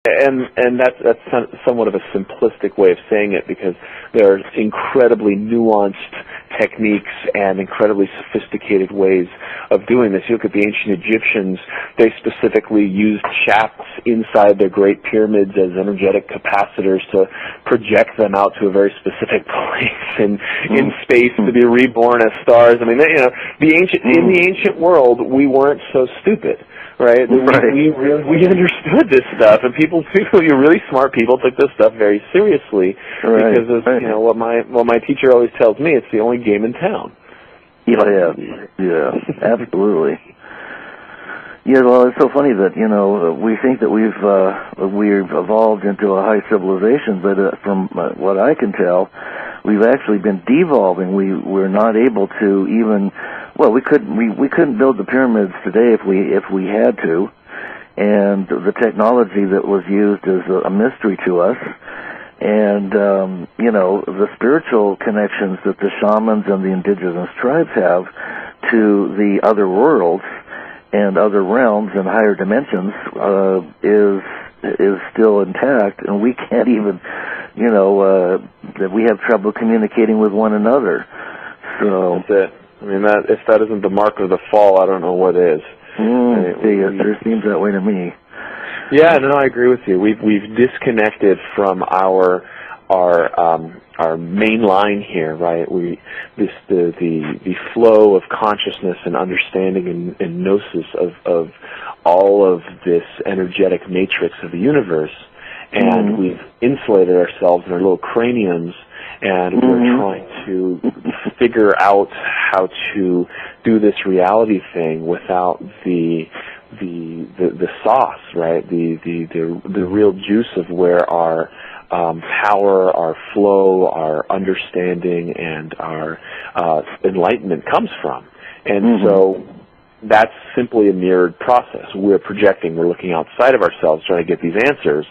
and that's somewhat of a simplistic way of saying it, because there are incredibly nuanced techniques and incredibly sophisticated ways of doing this. You look at the ancient Egyptians; they specifically used shafts inside their great pyramids as energetic capacitors to project them out to a very specific place in space to be reborn as stars. I mean, in the ancient world, we weren't so stupid. Right, we understood this stuff, and people, really smart people, took this stuff very seriously, because of what my teacher always tells me: it's the only game in town. Yeah, absolutely. Yeah, well, it's so funny that we think that we've evolved into a high civilization, but from what I can tell, we've actually been devolving. We're not able to even. Well, we couldn't build the pyramids today if we had to, and the technology that was used is a mystery to us. And the spiritual connections that the shamans and the indigenous tribes have to the other worlds and other realms and higher dimensions is still intact, and we can't even we have trouble communicating with one another. So that's it. I mean, if that isn't the mark of the fall, I don't know what is. It sure seems that way to me. Yeah, no, I agree with you. We've disconnected from our main line here, right? The flow of consciousness and understanding and gnosis of all of this energetic matrix of the universe, and we've insulated ourselves in our little craniums. And we're trying to figure out how to do this reality thing without the sauce, right? The real juice of where our power, our flow, our understanding, and our enlightenment comes from. And so that's simply a mirrored process. We're projecting. We're looking outside of ourselves, trying to get these answers.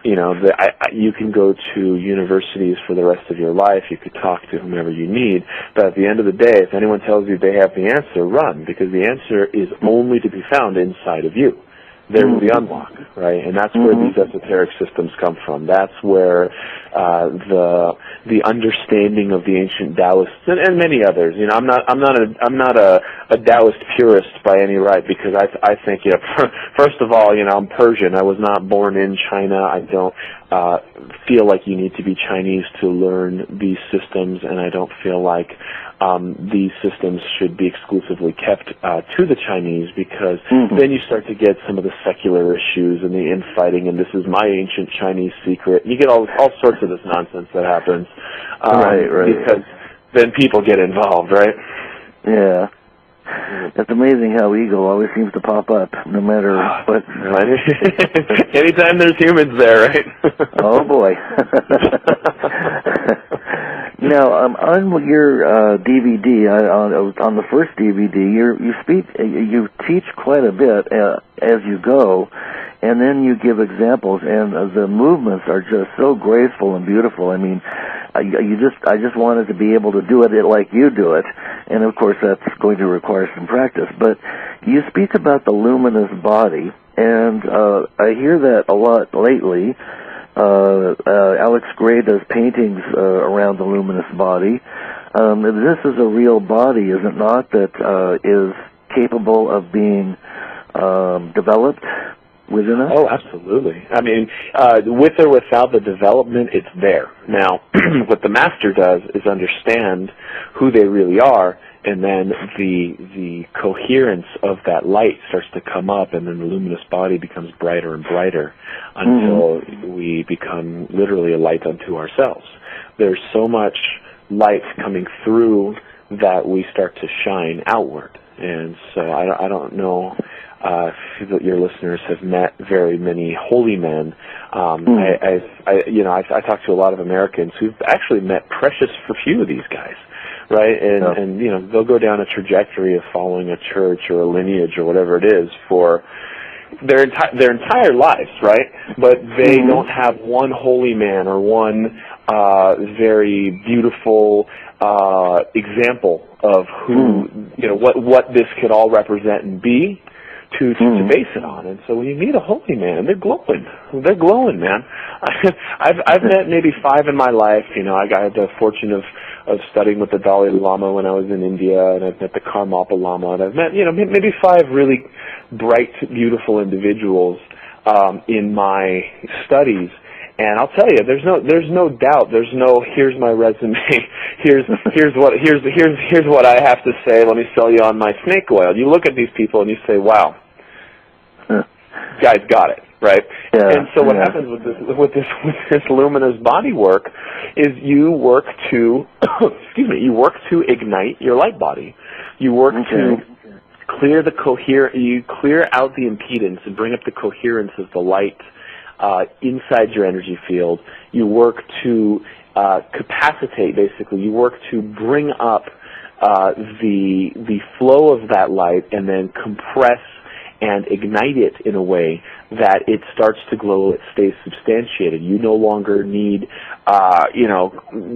You can go to universities for the rest of your life. You could talk to whomever you need. But at the end of the day, if anyone tells you they have the answer, run, because the answer is only to be found inside of you. There's the unlock, right? And that's where these esoteric systems come from. That's where the understanding of the ancient Taoists and many others. I'm not a Taoist purist by any right, because I think first of all, I'm Persian. I was not born in China. I don't feel like you need to be Chinese to learn these systems, and I don't feel like these systems should be exclusively kept to the Chinese, because then you start to get some of the secular issues and the infighting, and this is my ancient Chinese secret. You get all sorts of this nonsense that happens, right. Because then people get involved, right? Yeah. It's amazing how ego always seems to pop up, no matter what. Anytime there's humans there, right? Oh boy. Now, on your DVD, on the first DVD, you teach quite a bit as you go, and then you give examples, and the movements are just so graceful and beautiful. I mean, I just wanted to be able to do it like you do it, and of course that's going to require some practice. But you speak about the luminous body, and I hear that a lot lately. Alex Gray does paintings around the luminous body. This is a real body, is it not, that is capable of being developed within us? Oh, absolutely. I mean, with or without the development, it's there. Now, what the master does is understand who they really are, and then the coherence of that light starts to come up, and then the luminous body becomes brighter and brighter until we become literally a light unto ourselves. There's so much light coming through that we start to shine outward. And so I don't know if your listeners have met very many holy men. I talk to a lot of Americans who've actually met precious few of these guys. Right, and they'll go down a trajectory of following a church or a lineage or whatever it is for their entire lives, right? But they don't have one holy man or one very beautiful example of who what this could all represent and be to base it on. And so when you meet a holy man, they're glowing. They're glowing, man. I've met maybe 5 in my life. You know, I had the fortune of studying with the Dalai Lama when I was in India, and I've met the Karmapa Lama, and I've met, you know, maybe 5 really bright, beautiful individuals in my studies. And I'll tell you, there's no doubt. There's no, here's my resume. Here's what I have to say. Let me sell you on my snake oil. You look at these people and you say, wow, guy's got it, right? Yeah, and so what happens with this luminous body work is you work to you work to ignite your light body. You work to clear you clear out the impedance and bring up the coherence of the light inside your energy field. You work to capacitate, basically. You work to bring up the flow of that light and then compress and ignite it in a way that it starts to glow, it stays substantiated. You no longer need,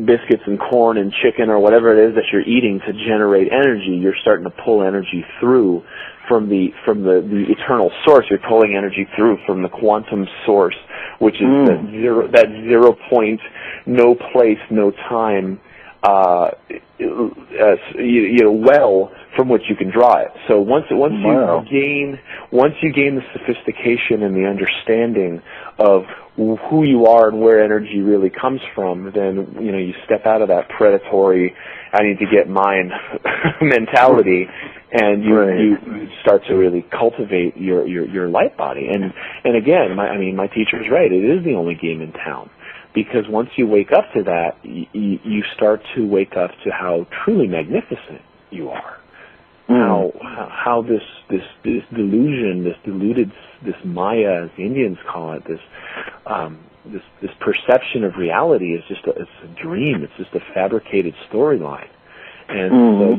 biscuits and corn and chicken or whatever it is that you're eating to generate energy. You're starting to pull energy through from the eternal source. You're pulling energy through from the quantum source, which is that 0 point, no place, no time, well from which you can draw it. So once you gain the sophistication and the understanding of who you are and where energy really comes from, then you step out of that predatory, I need to get mine mentality, and you start to really cultivate your light body. And again, my teacher's right. It is the only game in town. Because once you wake up to that, you start to wake up to how truly magnificent you are. How this delusion, this Maya, as the Indians call it, this perception of reality is it's a dream. It's just a fabricated storyline. And so,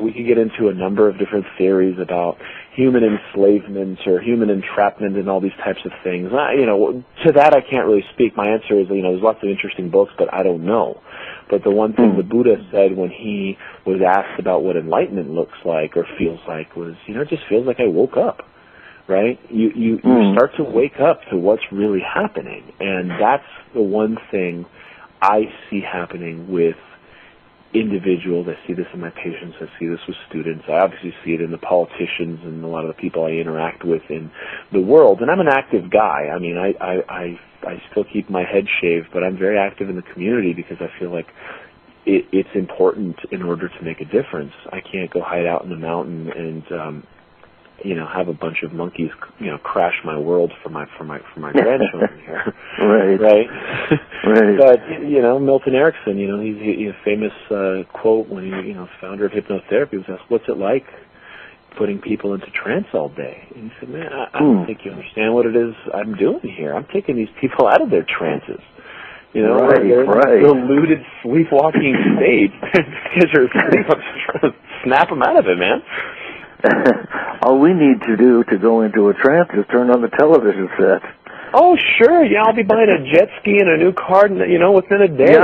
we could get into a number of different theories about human enslavement or human entrapment and all these types of things. To that I can't really speak. My answer is, there's lots of interesting books, but I don't know. But the one thing the Buddha said when he was asked about what enlightenment looks like or feels like was, it just feels like I woke up, right? You start to wake up to what's really happening. And that's the one thing I see happening with individuals. I see this in my patients. I see this with students. I obviously see it in the politicians and a lot of the people I interact with in the world. And I'm an active guy. I still keep my head shaved, but I'm very active in the community because I feel like it's important in order to make a difference. I can't go hide out in the mountain and have a bunch of monkeys crash my world for my grandchildren here. Right. But Milton Erickson, he's a famous quote when he founder of hypnotherapy was asked, "What's it like putting people into trance all day?" And he said, "Man, I don't think you understand what it is I'm doing here. I'm taking these people out of their trances. They're in a deluded, sleepwalking state because you're asleep. I'm just trying to snap them out of it, man." All we need to do to go into a trance is turn on the television set. Oh, sure. Yeah, I'll be buying a jet ski and a new car, within a day. Yep.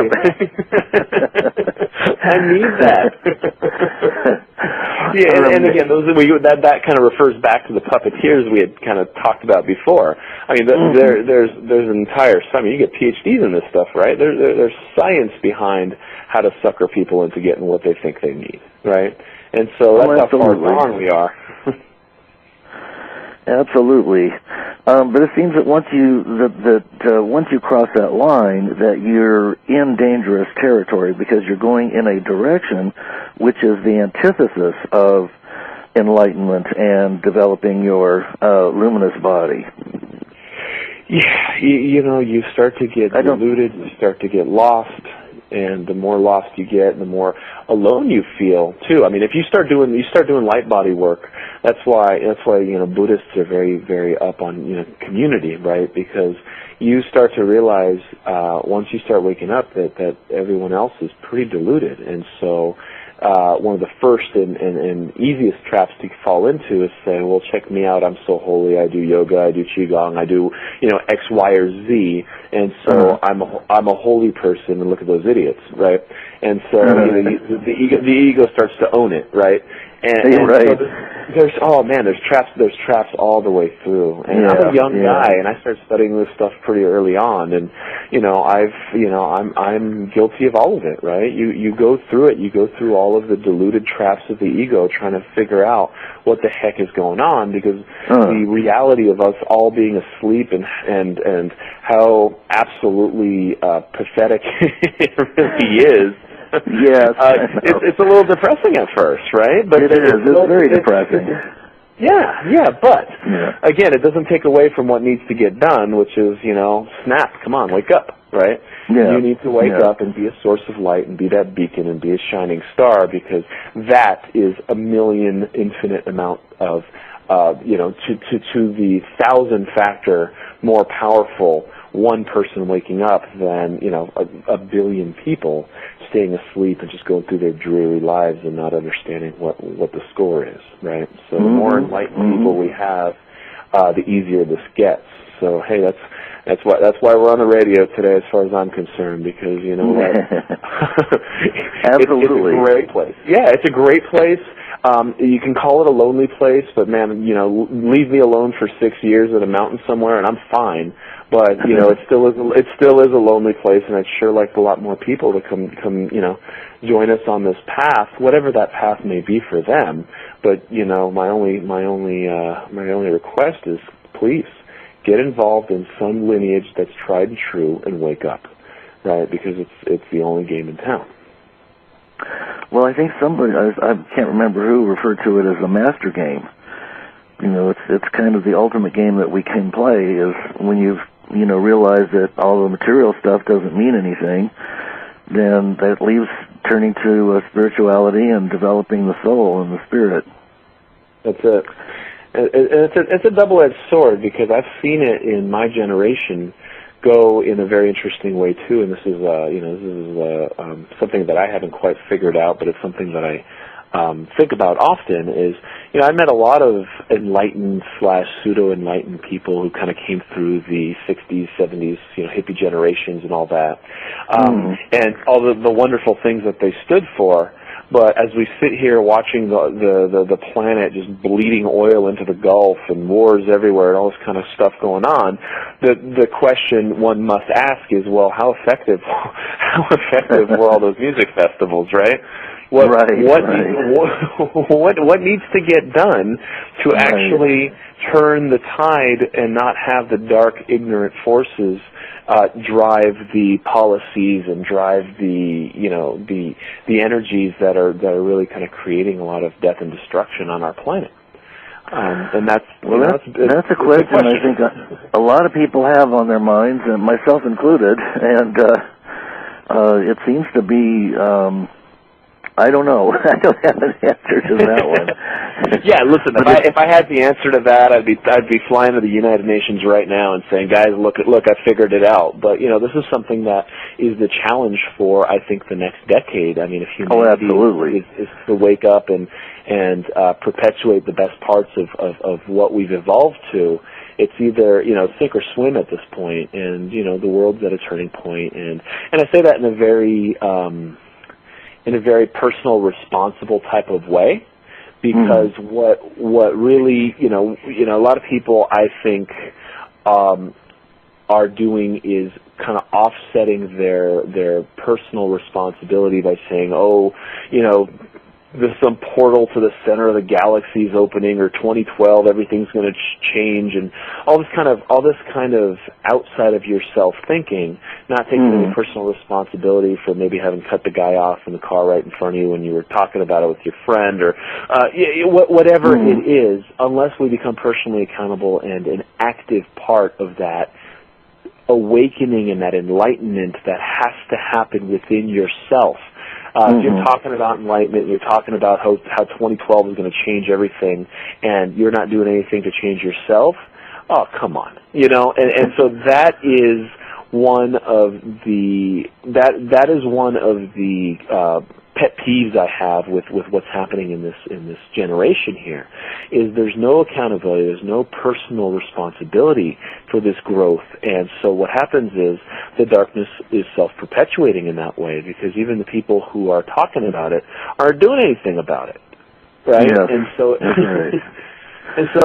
I need that. And again, that kind of refers back to the puppeteers we had kind of talked about before. There's an entire. You get PhDs in this stuff, right? There's science behind how to sucker people into getting what they think they need, right? And so that's how far along we are. Absolutely, but it seems that once you cross that line, that you're in dangerous territory because you're going in a direction which is the antithesis of enlightenment and developing your luminous body. Yeah, you start to get deluded, you start to get lost. And the more lost you get, the more alone you feel too. If you start doing light body work, that's why Buddhists are very, very up on community, right? Because you start to realize once you start waking up that everyone else is pretty deluded, and so one of the first and easiest traps to fall into is saying, well, check me out, I'm so holy, I do yoga, I do Qi Gong, I do X, Y, or Z, and so I'm a holy person, and look at those idiots, right? And so the ego starts to own it, right? And There's traps all the way through. And I'm a young guy, and I started studying this stuff pretty early on, and I'm guilty of all of it, right? You go through it, you go through all of the deluded traps of the ego, trying to figure out what the heck is going on, because the reality of us all being asleep and how absolutely pathetic it really is. Yes, it's a little depressing at first, right? But it is. It's very depressing. But again, it doesn't take away from what needs to get done, which is, snap, come on, wake up, right? Yeah. You need to wake up and be a source of light and be that beacon and be a shining star, because that is a million infinite amount of, to the 1,000-factor more powerful one person waking up than, a billion people staying asleep and just going through their dreary lives and not understanding what the score is, right? So the more enlightened people we have, the easier this gets. So hey, that's why we're on the radio today, as far as I'm concerned, because you know what? Absolutely. It's a great place. Yeah, it's a great place. You can call it a lonely place, but man, leave me alone for 6 years at a mountain somewhere, and I'm fine. But it still is a lonely place, and I'd sure like a lot more people to come join us on this path, whatever that path may be for them. But my only request is, please get involved in some lineage that's tried and true, and wake up, right? Because it's the only game in town. Well, I think somebody, I can't remember who, referred to it as a master game. It's kind of the ultimate game that we can play, is when you've realize that all the material stuff doesn't mean anything, then that leaves turning to spirituality and developing the soul and the spirit. That's it. It's a double-edged sword, because I've seen it in my generation go in a very interesting way too. And this is something that I haven't quite figured out, but it's something that I think about often. Is I met a lot of enlightened / pseudo-enlightened people who kind of came through the 60s, 70s, hippie generations and all that, and all the wonderful things that they stood for. But as we sit here watching the planet just bleeding oil into the Gulf and wars everywhere and all this kind of stuff going on, the question one must ask is, well, how effective were all those music festivals, right? What needs to get done to actually turn the tide and not have the dark, ignorant forces drive the policies and drive the energies that are really kind of creating a lot of death and destruction on our planet? And that's a question I think a lot of people have on their minds, and myself included. And it seems to be. I don't know. I don't have an answer to that one. Yeah, listen. If I had the answer to that, I'd be flying to the United Nations right now and saying, "Guys, look! I figured it out." But this is something that is the challenge for, I think, the next decade. I mean, if humanity is to wake up and perpetuate the best parts of what we've evolved to, it's either sink or swim at this point. And the world's at a turning point. And I say that in a very personal, responsible type of way, because what really, a lot of people, I think, are doing is kind of offsetting their personal responsibility by saying, there's some portal to the center of the galaxy is opening, or 2012 everything's going to change, and all this kind of outside of yourself thinking, not taking any personal responsibility for maybe having cut the guy off in the car right in front of you when you were talking about it with your friend, or whatever it is, unless we become personally accountable and an active part of that awakening and that enlightenment that has to happen within yourself. If you're talking about enlightenment, you're talking about how 2012 is going to change everything, and you're not doing anything to change yourself, oh, come on. And so that is one of the pet peeves I have with what's happening in this generation here, is there's no accountability, there's no personal responsibility for this growth. And so what happens is the darkness is self-perpetuating in that way, because even the people who are talking about it aren't doing anything about it. right? Yes. And so, That's right. and so